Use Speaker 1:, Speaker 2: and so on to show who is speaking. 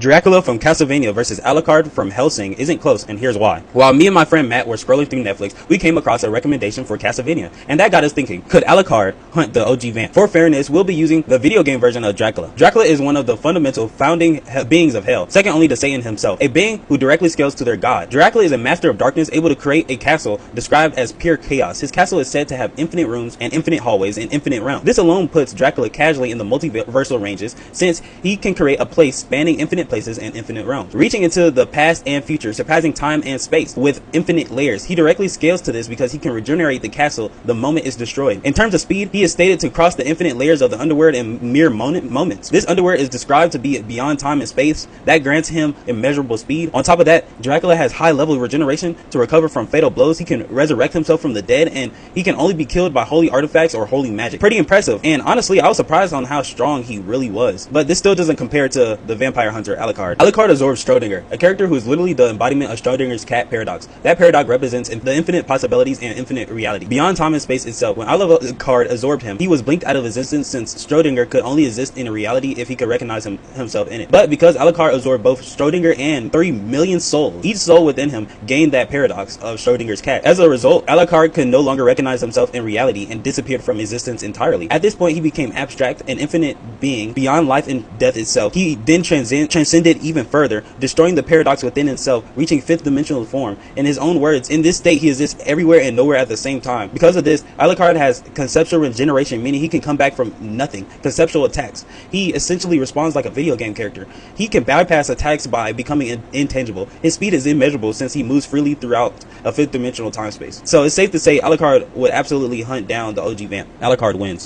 Speaker 1: Dracula from Castlevania versus Alucard from Hellsing isn't close, and here's why. While me and my friend Matt were scrolling through Netflix, we came across a recommendation for Castlevania, and that got us thinking, could Alucard hunt the OG vamp? For fairness, we'll be using the video game version of Dracula. Dracula is one of the fundamental founding beings of hell, second only to Satan himself, a being who directly scales to their god. Dracula is a master of darkness, able to create a castle described as pure chaos. His castle is said to have infinite rooms and infinite hallways and infinite realms. This alone puts Dracula casually in the multiversal ranges, since he can create a place spanning infinite places and infinite realms, reaching into the past and future, surpassing time and space with infinite layers. He directly scales to this because he can regenerate the castle the moment it's destroyed. In terms of speed, he is stated to cross the infinite layers of the underworld in mere moments. This underworld is described to be beyond time and space. That grants him immeasurable speed. On top of that, Dracula has high level regeneration to recover from fatal blows. He can resurrect himself from the dead, and he can only be killed by holy artifacts or holy magic. Pretty impressive, and honestly I was surprised on how strong he really was. But this still doesn't compare to the vampire hunter Alucard. Alucard absorbs Schrodinger, a character who is literally the embodiment of Schrodinger's cat paradox. That paradox represents the infinite possibilities and infinite reality beyond time and space itself. When Alucard absorbed him, he was blinked out of existence, since Schrodinger could only exist in a reality if he could recognize himself in it. But because Alucard absorbed both Schrodinger and 3 million souls, each soul within him gained that paradox of Schrodinger's cat. As a result, Alucard could no longer recognize himself in reality and disappeared from existence entirely. At this point, he became abstract, an infinite being beyond life and death itself. He then transcended even further, destroying the paradox within himself, reaching 5th dimensional form. In his own words, in this state he exists everywhere and nowhere at the same time. Because of this, Alucard has conceptual regeneration, meaning he can come back from nothing. Conceptual attacks. He essentially responds like a video game character. He can bypass attacks by becoming intangible. His speed is immeasurable since he moves freely throughout a 5th dimensional time space. So it's safe to say Alucard would absolutely hunt down the OG vamp. Alucard wins.